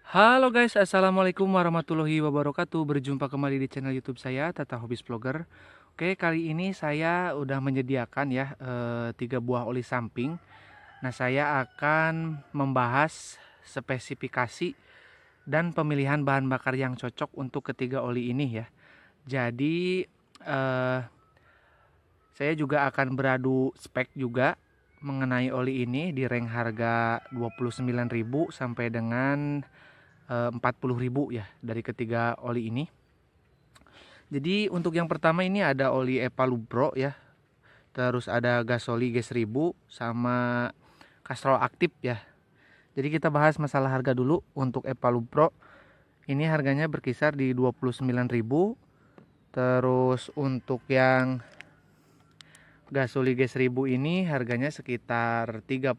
Halo guys, assalamualaikum warahmatullahi wabarakatuh. Berjumpa kembali di channel YouTube saya, Tata Hobbies Vlogger. Oke, kali ini saya udah menyediakan ya 3 buah oli samping. Nah, saya akan membahas spesifikasi dan pemilihan bahan bakar yang cocok untuk ketiga oli ini ya. Jadi saya juga akan beradu spek juga mengenai oli ini di rank harga 29.000 sampai dengan 40.000 ya dari ketiga oli ini. Jadi untuk yang pertama ini ada oli Epalubro ya. Terus ada Gasoli G1000 sama Castrol Aktif ya. Jadi kita bahas masalah harga dulu. Untuk Epalubro ini harganya berkisar di 29.000. Terus untuk yang Gasoli G1000 ini harganya sekitar 38.000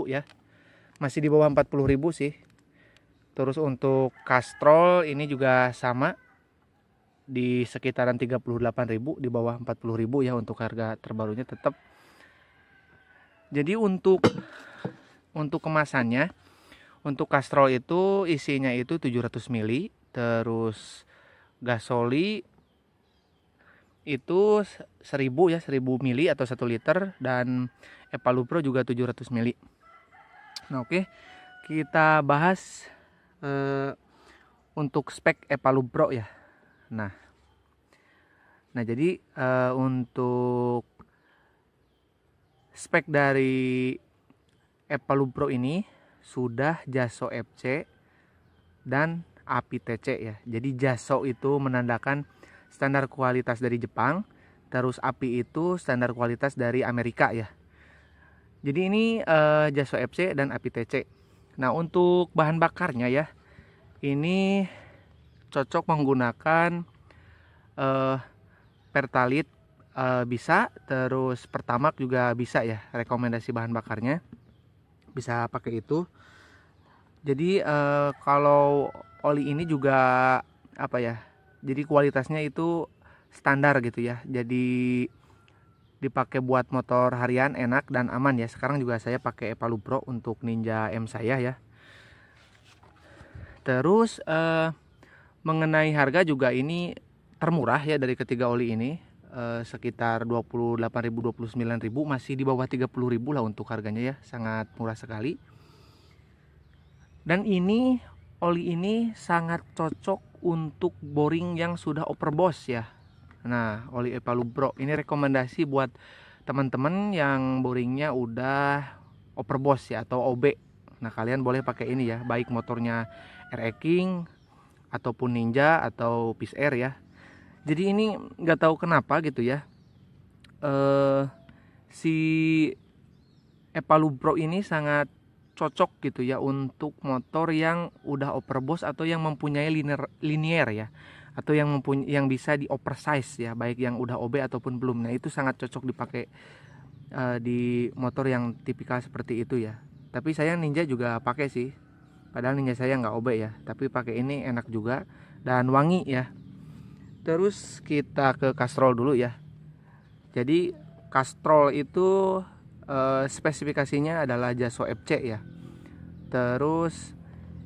ya. Masih di bawah 40.000 sih. Terus untuk Castrol ini juga sama di sekitaran 38.000, di bawah 40.000 ya untuk harga terbarunya tetap. Jadi untuk kemasannya, untuk Castrol itu isinya itu 700 ml, terus Gasoli itu 1000 ya, 1000 ml atau 1 liter, dan Epalubro juga 700 ml. Nah, oke. Kita bahas untuk spek Epalubro ya. Nah jadi untuk spek dari Epalubro ini sudah JASO FC dan API TC ya. Jadi JASO itu menandakan standar kualitas dari Jepang, terus API itu standar kualitas dari Amerika ya. Jadi ini JASO FC dan API TC. Nah, untuk bahan bakarnya ya, ini cocok menggunakan Pertalite bisa, terus Pertamax juga bisa ya. Rekomendasi bahan bakarnya bisa pakai itu. Jadi kalau oli ini juga apa ya, jadi kualitasnya itu standar gitu ya. Jadi dipakai buat motor harian enak dan aman ya. Sekarang juga saya pakai Epalubro untuk Ninja M saya ya. Terus mengenai harga juga ini termurah ya dari ketiga oli ini, sekitar 28.000 29.000, masih di bawah 30.000 lah untuk harganya ya, sangat murah sekali. Dan ini oli ini sangat cocok untuk boring yang sudah overboss ya. Nah, oli Epalubro ini rekomendasi buat teman-teman yang boringnya udah overboss ya atau OB. Nah, kalian boleh pakai ini ya, baik motornya RE King ataupun Ninja atau Peace Air ya. Jadi ini nggak tahu kenapa gitu ya, si Epalubro ini sangat cocok gitu ya untuk motor yang udah overboss atau yang mempunyai linear ya, atau yang bisa di oversize ya, baik yang udah OB ataupun belum. Nah, itu sangat cocok dipakai di motor yang tipikal seperti itu ya. Tapi saya Ninja juga pakai sih, padahal Ninja saya nggak OB ya, tapi pakai ini enak juga dan wangi ya. Terus kita ke Castrol dulu ya. Jadi Castrol itu spesifikasinya adalah JASO FC ya. Terus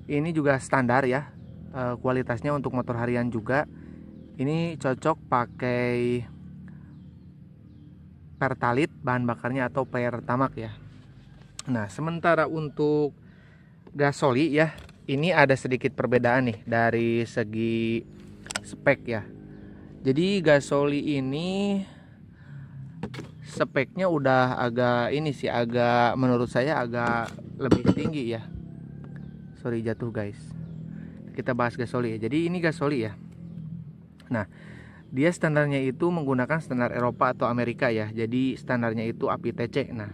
ini juga standar ya, kualitasnya untuk motor harian juga. Ini cocok pakai Pertalite bahan bakarnya atau Pertamax ya. Nah, sementara untuk Gasoli ya, ini ada sedikit perbedaan nih dari segi spek ya. Jadi Gasoli ini speknya udah agak ini sih, agak menurut saya agak lebih tinggi ya. Sorry jatuh guys. Kita bahas Gasoli ya. Jadi ini Gasoli ya. Nah, dia standarnya itu menggunakan standar Eropa atau Amerika ya. Jadi standarnya itu API TC. Nah,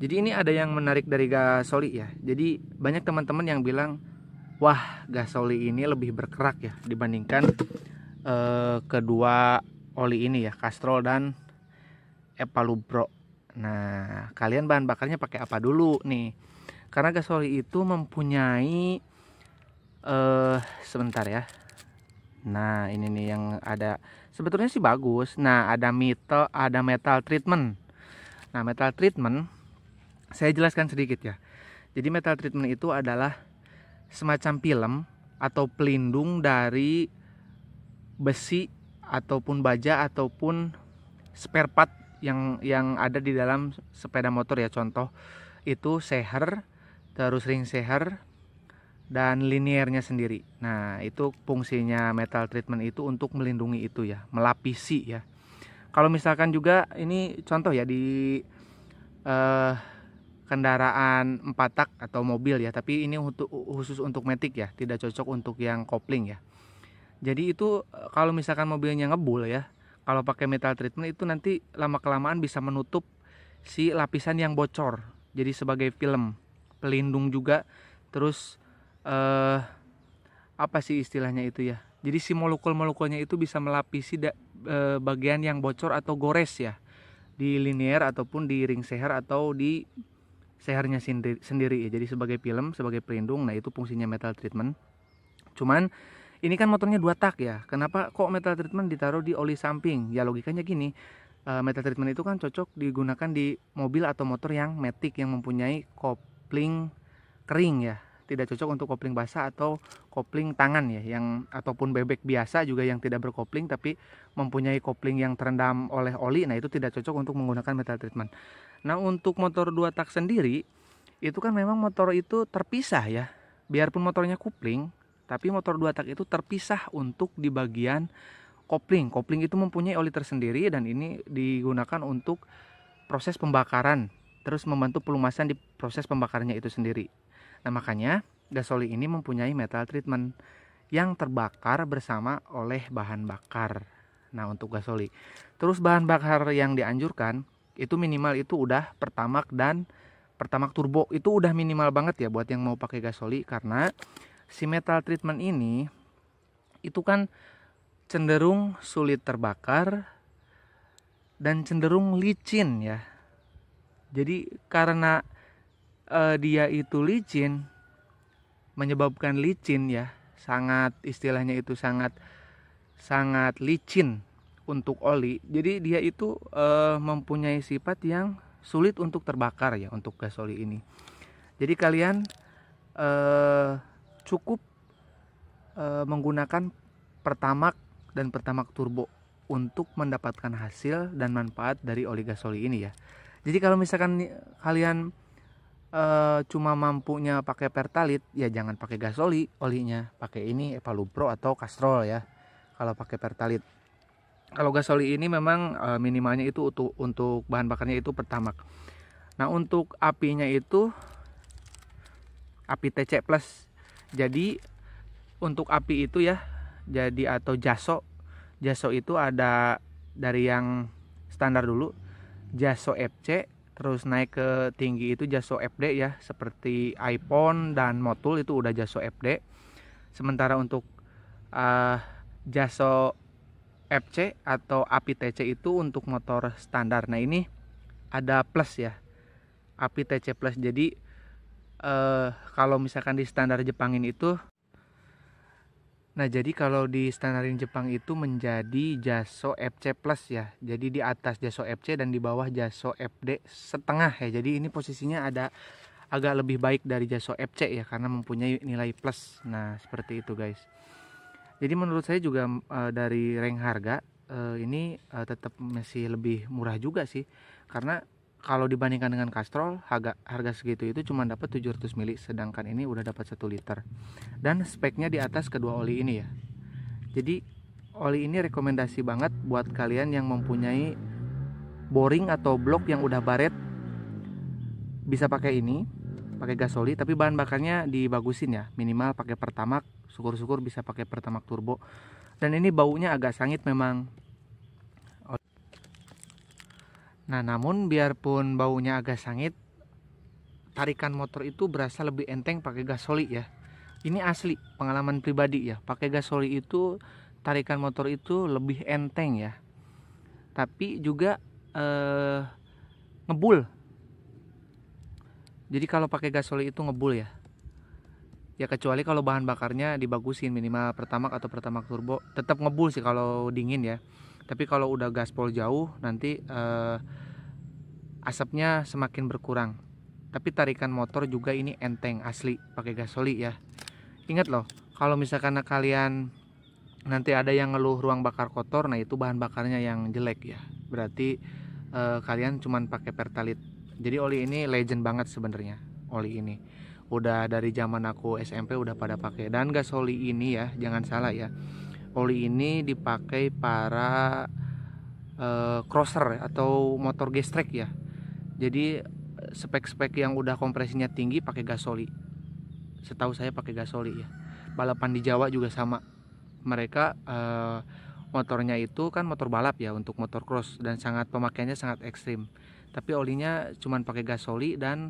jadi ini ada yang menarik dari Gasoli ya. Jadi banyak teman-teman yang bilang, wah, Gasoli ini lebih berkerak ya dibandingkan kedua oli ini ya, Castrol dan Epalubro. Nah, kalian bahan bakarnya pakai apa dulu nih? Karena Gasoli itu mempunyai sebentar ya. Nah, ini nih yang ada, sebetulnya sih bagus. Nah, ada metal treatment. Nah, metal treatment saya jelaskan sedikit ya. Jadi metal treatment itu adalah semacam film atau pelindung dari besi ataupun baja ataupun spare part yang ada di dalam sepeda motor ya. Contoh itu seher, terus ring seher dan liniernya sendiri. Nah, itu fungsinya metal treatment itu untuk melindungi itu ya, melapisi ya. Kalau misalkan juga ini contoh ya di kendaraan 4 tak atau mobil ya, tapi ini khusus untuk matic ya, tidak cocok untuk yang kopling ya. Jadi itu kalau misalkan mobilnya ngebul ya, kalau pakai metal treatment itu nanti lama-kelamaan bisa menutup si lapisan yang bocor. Jadi sebagai film pelindung juga. Terus apa sih istilahnya itu ya? Jadi si molekul-molekulnya itu bisa melapisi bagian yang bocor atau gores ya di linier ataupun di ring seher atau di sehernya sendiri ya. Jadi sebagai film, sebagai pelindung. Nah, itu fungsinya metal treatment. Cuman ini kan motornya 2 tak ya. Kenapa kok metal treatment ditaruh di oli samping? Ya logikanya gini, metal treatment itu kan cocok digunakan di mobil atau motor yang matic yang mempunyai kopling kering ya. Tidak cocok untuk kopling basah atau kopling tangan ya, yang ataupun bebek biasa juga yang tidak berkopling tapi mempunyai kopling yang terendam oleh oli. Nah, itu tidak cocok untuk menggunakan metal treatment. Nah, untuk motor 2 tak sendiri itu kan memang motor itu terpisah ya. Biarpun motornya kopling, tapi motor 2 tak itu terpisah untuk di bagian kopling. Kopling itu mempunyai oli tersendiri dan ini digunakan untuk proses pembakaran, terus membantu pelumasan di proses pembakarannya itu sendiri. Nah, makanya gasoli ini mempunyai metal treatment yang terbakar bersama oleh bahan bakar. Nah, untuk gasoli. Terus bahan bakar yang dianjurkan itu minimal itu udah Pertamax dan Pertamax turbo. Itu udah minimal banget ya buat yang mau pakai gasoli, karena si metal treatment ini itu kan cenderung sulit terbakar dan cenderung licin ya. Jadi karena dia itu licin, menyebabkan licin ya, sangat istilahnya itu sangat licin untuk oli. Jadi dia itu mempunyai sifat yang sulit untuk terbakar ya untuk gasoli ini. Jadi kalian cukup menggunakan Pertamax dan Pertamax turbo untuk mendapatkan hasil dan manfaat dari oli gasoli ini ya. Jadi kalau misalkan kalian cuma mampunya pakai Pertalite, ya jangan pakai gasoli olinya, pakai ini Evalupro atau Castrol ya kalau pakai Pertalite. Kalau gasoli ini memang minimalnya itu untuk bahan bakarnya itu Pertamax. Nah, untuk apinya itu api TC plus. Jadi untuk api itu ya, jadi atau jaso itu ada dari yang standar dulu, jaso FC, terus naik ke tinggi itu jaso FD ya, seperti iPhone dan Motul itu udah jaso FD. Sementara untuk jaso FC atau api TC itu untuk motor standar. Nah, ini ada plus ya, api TC plus. Jadi kalau misalkan di standar Jepangin itu, nah jadi kalau di standarin Jepang itu menjadi jaso FC plus ya. Jadi di atas jaso FC dan di bawah jaso FD setengah ya. Jadi ini posisinya ada agak lebih baik dari jaso FC ya, karena mempunyai nilai plus. Nah, seperti itu guys. Jadi menurut saya juga dari rank harga ini tetap masih lebih murah juga sih. Karena kalau dibandingkan dengan Castrol, harga segitu itu cuma dapat 700 mili, sedangkan ini udah dapat 1 liter. Dan speknya di atas kedua oli ini ya. Jadi oli ini rekomendasi banget buat kalian yang mempunyai boring atau blok yang udah baret, bisa pakai ini, pakai gasoli, tapi bahan bakarnya dibagusin ya, minimal pakai Pertamax, syukur-syukur bisa pakai Pertamax turbo. Dan ini baunya agak sangit memang. Nah, namun biarpun baunya agak sangit, tarikan motor itu berasa lebih enteng pakai gasoli ya. Ini asli pengalaman pribadi ya, pakai gasoli itu tarikan motor itu lebih enteng ya. Tapi juga ngebul. Jadi kalau pakai gasoli itu ngebul ya. Ya kecuali kalau bahan bakarnya dibagusin, minimal Pertamax atau Pertamax turbo, tetap ngebul sih kalau dingin ya. Tapi kalau udah gaspol jauh nanti asapnya semakin berkurang. Tapi tarikan motor juga ini enteng asli pakai gasoli ya. Ingat loh, kalau misalkan kalian nanti ada yang ngeluh ruang bakar kotor, nah itu bahan bakarnya yang jelek ya. Berarti kalian cuman pakai Pertalite. Jadi oli ini legend banget sebenarnya. Oli ini udah dari zaman aku SMP udah pada pakai. Dan gas oli ini ya, jangan salah ya. Oli ini dipakai para crosser atau motor gestrek ya. Jadi spek-spek yang udah kompresinya tinggi pakai gas oli. Setahu saya pakai gas oli ya. Balapan di Jawa juga sama. Mereka motornya itu kan motor balap ya, untuk motor cross, dan sangat pemakaiannya sangat ekstrim. Tapi olinya cuman pakai gas oli dan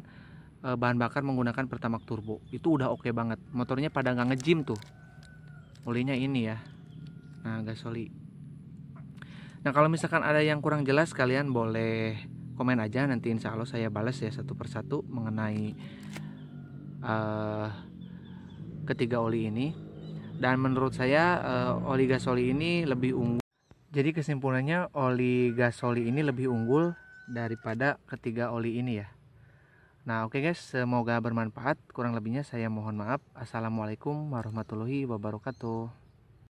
bahan bakar menggunakan Pertamax turbo. Itu udah oke banget. Motornya pada nggak nge-gym tuh. Olinya ini ya. Nah, gas oli. Nah, kalau misalkan ada yang kurang jelas, kalian boleh komen aja, nanti insya Allah saya balas ya satu persatu mengenai ketiga oli ini. Dan menurut saya oli gas oli ini lebih unggul. Jadi kesimpulannya oli gas oli ini lebih unggul daripada ketiga oli ini ya. Nah oke guys, semoga bermanfaat. Kurang lebihnya saya mohon maaf. Assalamualaikum warahmatullahi wabarakatuh.